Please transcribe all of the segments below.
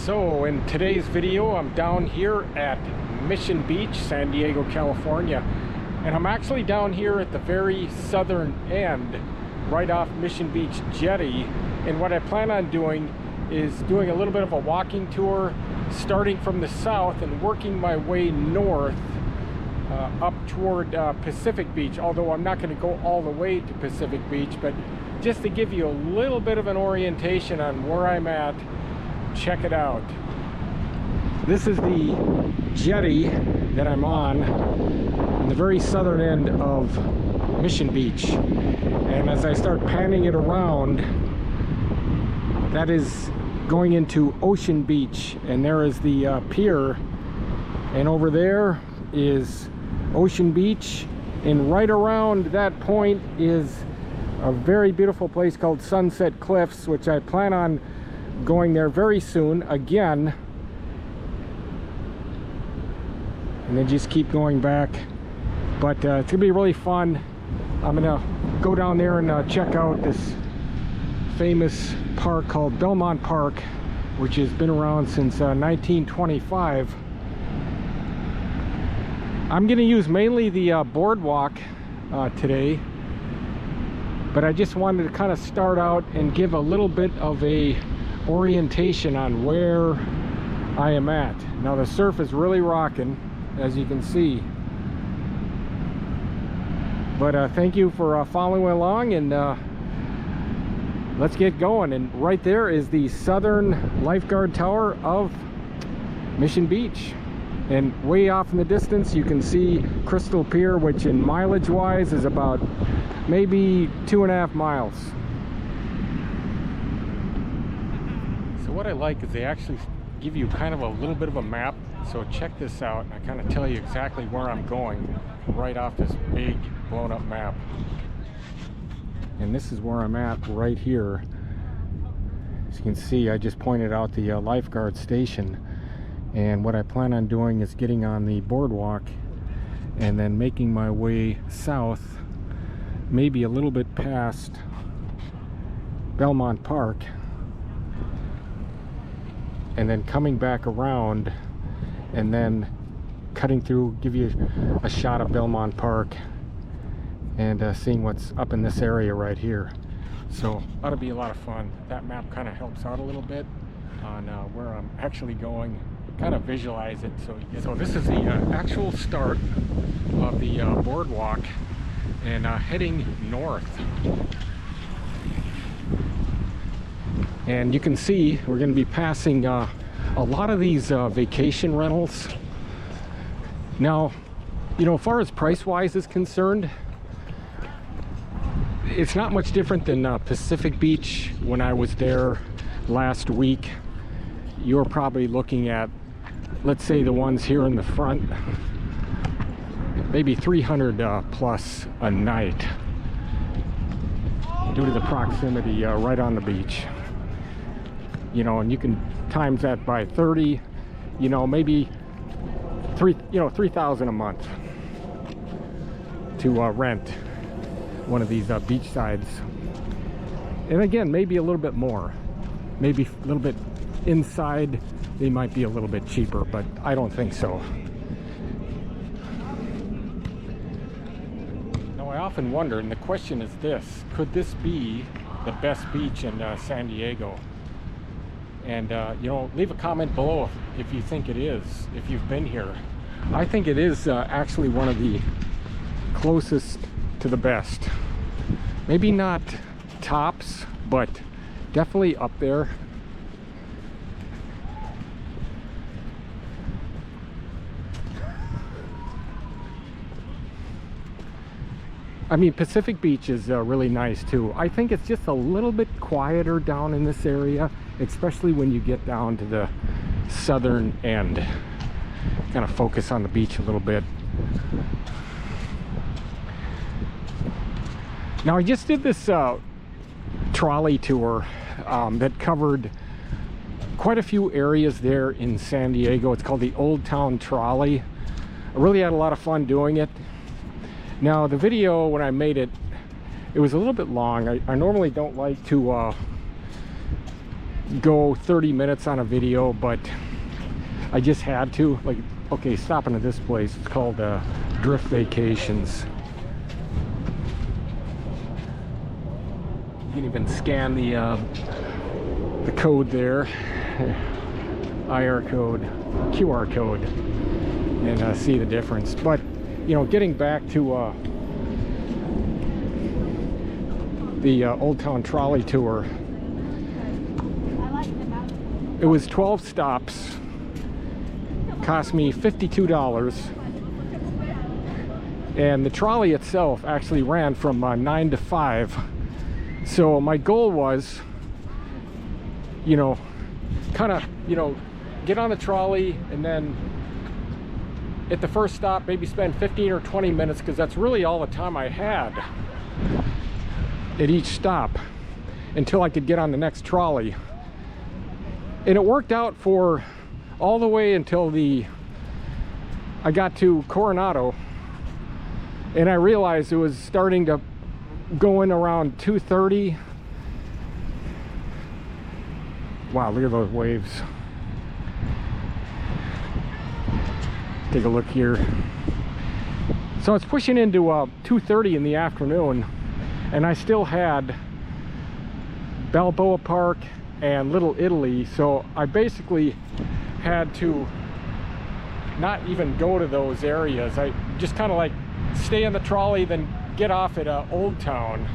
So in today's video, I'm down here at Mission Beach, San Diego, California. And I'm actually down here at the very southern end, right off Mission Beach Jetty. And what I plan on doing is doing a little bit of a walking tour, starting from the south and working my way north up toward Pacific Beach. Although I'm not going to go all the way to Pacific Beach, but just to give you a little bit of an orientation on where I'm at. Check it out. This is the jetty that I'm on the very southern end of Mission Beach. And as I start panning it around, that is going into Ocean Beach. And there is the pier. And over there is Ocean Beach. And right around that point is a very beautiful place called Sunset Cliffs, which I plan on going there very soon again, and then just keep going back. But it's gonna be really fun. I'm gonna go down there and check out this famous park called Belmont Park, which has been around since 1925. I'm gonna use mainly the Boardwalk today, but I just wanted to kind of start out and give a little bit of a orientation on where I am at. Now the surf is really rocking, as you can see, but thank you for following along, and let's get going. And right there is the southern lifeguard tower of Mission Beach, and way off in the distance you can see Crystal Pier, which in mileage wise is about maybe 2.5 miles. What I like is they actually give you kind of a little bit of a map. So check this out. I kind of tell you exactly where I'm going right off this big blown up map. And this is where I'm at right here. As you can see, I just pointed out the lifeguard station. And what I plan on doing is getting on the boardwalk and then making my way south, maybe a little bit past Belmont Park, and then coming back around and then cutting through, give you a shot of Belmont Park and seeing what's up in this area right here. So ought to be a lot of fun. That map kind of helps out a little bit on where I'm actually going, kind of visualize it. So this is the actual start of the boardwalk, and heading north. And you can see we're going to be passing a lot of these vacation rentals. Now, you know, as far as price-wise is concerned, it's not much different than Pacific Beach when I was there last week. You're probably looking at, let's say, the ones here in the front, maybe 300 plus a night, due to the proximity right on the beach. You know, and you can times that by 30, you know, maybe 3,000 a month to rent one of these beach sides. And again, maybe a little bit more, maybe a little bit inside, they might be a little bit cheaper, but I don't think so. Now I often wonder, and the question is this: could this be the best beach in San Diego? And you know, leave a comment below if you think it is, if you've been here. I think it is actually one of the closest to the best. Maybe not tops, but definitely up there. I mean, Pacific Beach is really nice too. I think it's just a little bit quieter down in this area, especially when you get down to the southern end. Kind of focus on the beach a little bit. Now I just did this trolley tour that covered quite a few areas there in San Diego. It's called the Old Town Trolley. I really had a lot of fun doing it. Now the video, when I made it, it was a little bit long. I normally don't like to go 30 minutes on a video, but I just had to. Like, okay, stopping at this place, it's called Drift Vacations. You can even scan the code there, IR code, QR code, and see the difference. But you know, getting back to the Old Town Trolley Tour, it was 12 stops, cost me $52, and the trolley itself actually ran from 9 to 5. So my goal was, you know, kind of, you know, get on the trolley and then at the first stop maybe spend 15 or 20 minutes, because that's really all the time I had at each stop until I could get on the next trolley. And it worked out for all the way until I got to Coronado, and I realized it was starting to go in around 2:30. Wow, look at those waves. Take a look here. So it's pushing into 2:30 in the afternoon, and I still had Balboa Park and Little Italy, so I basically had to not even go to those areas. I just kind of like stay in the trolley, then get off at Old Town.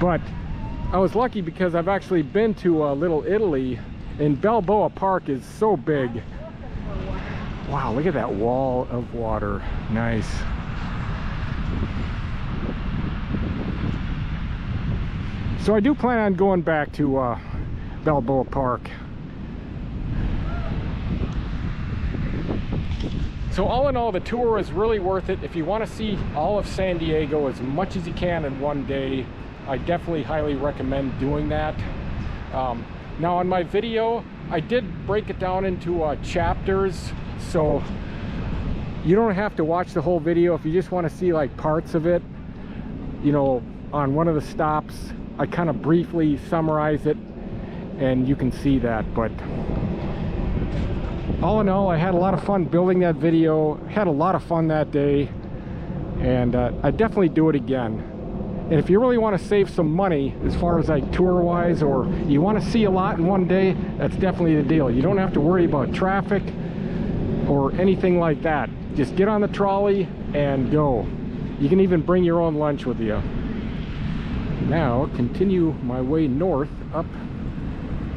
But I was lucky because I've actually been to Little Italy, and Balboa Park is so big. Wow, look at that wall of water. Nice. So I do plan on going back to Balboa Park. So all in all, the tour is really worth it. If you want to see all of San Diego as much as you can in one day, I definitely highly recommend doing that. Now on my video, I did break it down into chapters, so you don't have to watch the whole video. If you just want to see like parts of it, you know, on one of the stops, I kind of briefly summarize it and you can see that. But all in all, I had a lot of fun building that video, had a lot of fun that day, and I'd definitely do it again. And if you really want to save some money as far as like tour wise, or you want to see a lot in one day, that's definitely the deal. You don't have to worry about traffic or anything like that. Just get on the trolley and go. You can even bring your own lunch with you. Now continue my way north up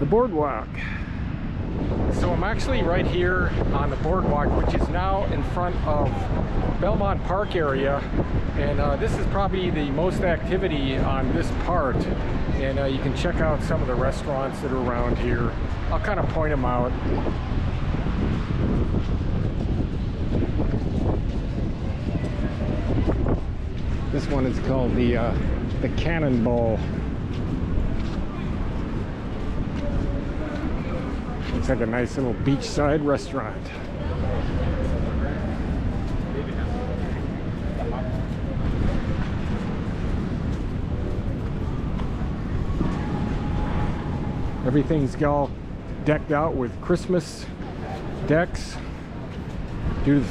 the boardwalk. So I'm actually right here on the boardwalk, which is now in front of Belmont Park area, and this is probably the most activity on this part, and you can check out some of the restaurants that are around here. I'll kind of point them out. This one is called the Cannonball. Looks like a nice little beachside restaurant. Everything's all decked out with Christmas decks. Due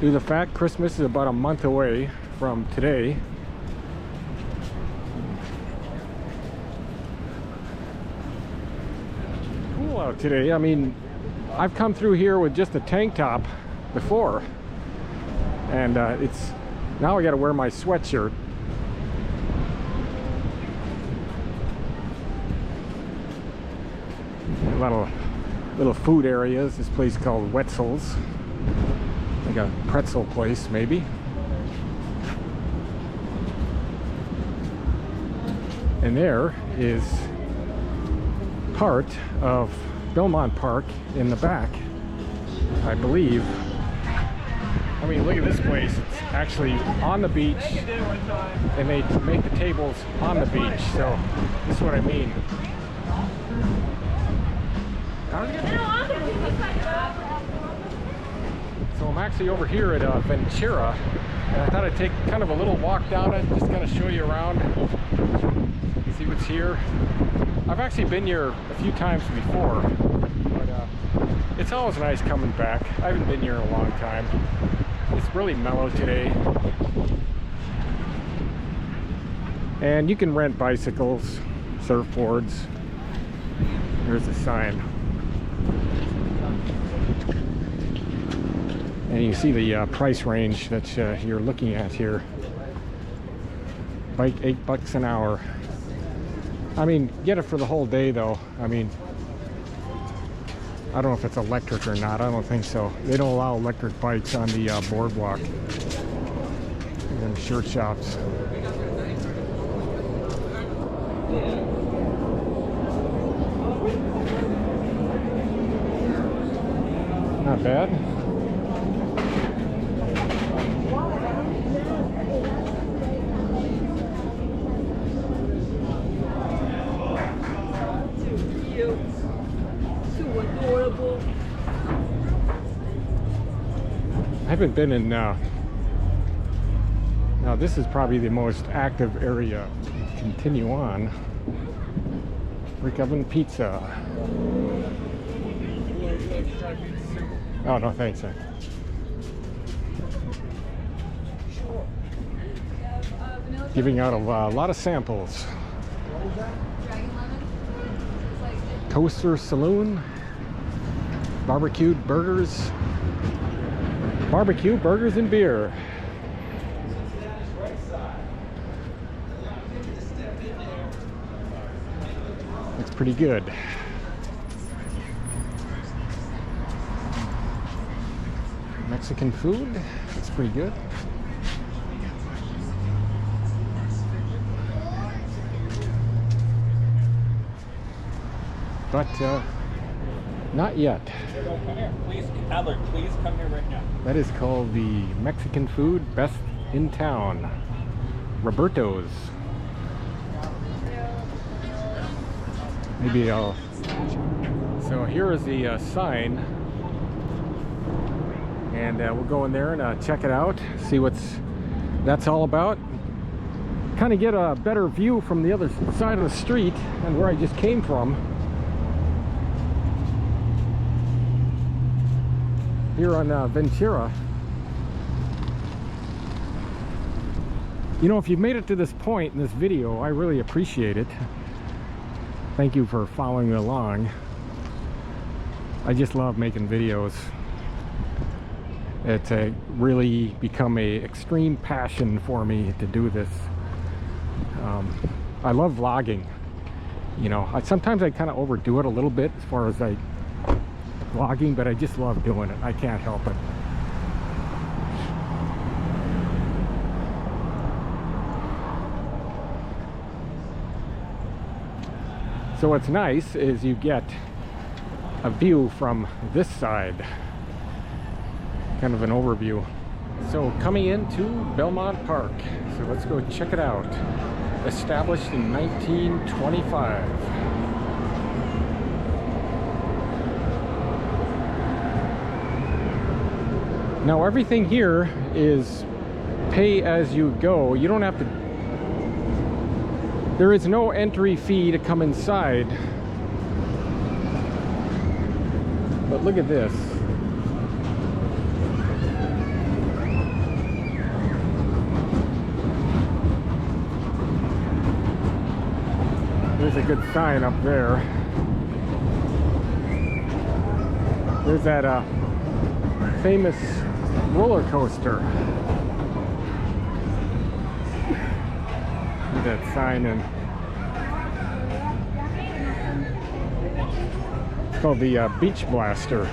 to the fact Christmas is about a month away from today. Cool out today. I mean, I've come through here with just a tank top before, and it's now I got to wear my sweatshirt. A lot of little food areas. This place called Wetzel's, like a pretzel place maybe. And there is part of Belmont Park in the back, I believe. I mean, look at this place. It's actually on the beach, and they make the tables on the beach. So this is what I mean. So I'm actually over here at Ventura, and I thought I'd take kind of a little walk down it, just kind of show you around, see what's here. I've actually been here a few times before, but it's always nice coming back. I haven't been here in a long time. It's really mellow today. And you can rent bicycles, surfboards. There's a sign. And you see the price range that you're looking at here. Bike $8 an hour. I mean, get it for the whole day though. I mean, I don't know if it's electric or not. I don't think so. They don't allow electric bikes on the boardwalk and shirt shops. Not bad. I haven't been in now this is probably the most active area. Continue on. Brick Oven Pizza. Oh no, thanks. Giving out a lot of samples. Toaster Saloon. Barbecued burgers. Barbecue, burgers, and beer. Looks pretty good. Mexican food. Looks pretty good. But not yet. Please, Adler, please come here right now. That is called the Mexican food best in town. Roberto's. Maybe I'll. So here is the sign, and we'll go in there and check it out, see what's that's all about. Kind of get a better view from the other side of the street and where I just came from. Here on Ventura. You know, if you've made it to this point in this video, I really appreciate it. Thank you for following along. I just love making videos. It's really become a extreme passion for me to do this. I love vlogging. You know, sometimes I kind of overdo it a little bit as far as vlogging, but I just love doing it. I can't help it. So what's nice is you get a view from this side, kind of an overview. So coming into Belmont Park, so let's go check it out. Established in 1925. Now everything here is pay as you go. You don't have to, there is no entry fee to come inside. But look at this. There's a good sign up there. There's that famous roller coaster. Look at that sign, and it's called the Beach Blaster.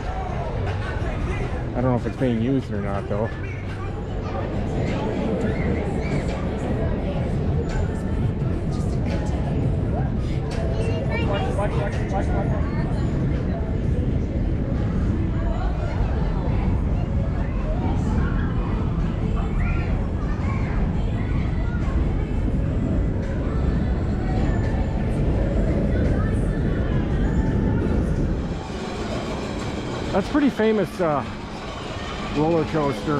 I don't know if it's being used or not though. That's a pretty famous roller coaster.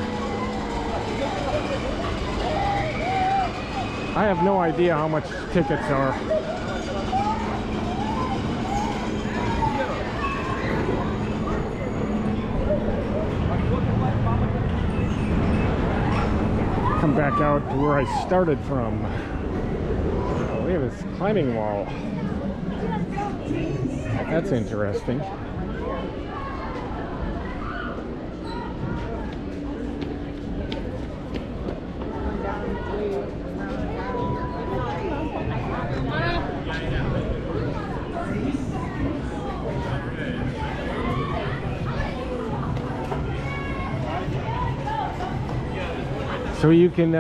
I have no idea how much tickets are. back out to where I started from. Oh, look at this climbing wall. That's interesting. So you can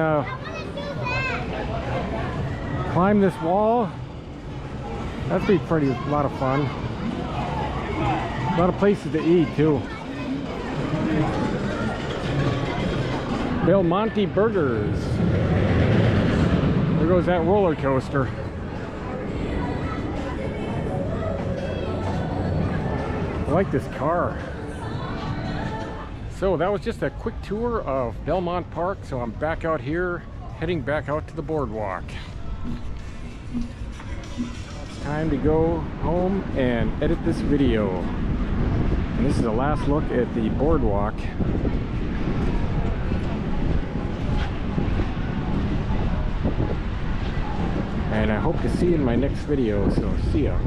climb this wall. That'd be a lot of fun. A lot of places to eat too. Belmont Burgers. There goes that roller coaster. I like this car. So that was just a quick tour of Belmont Park. So I'm back out here, heading back out to the boardwalk. It's time to go home and edit this video. And this is the last look at the boardwalk. And I hope to see you in my next video, so see ya.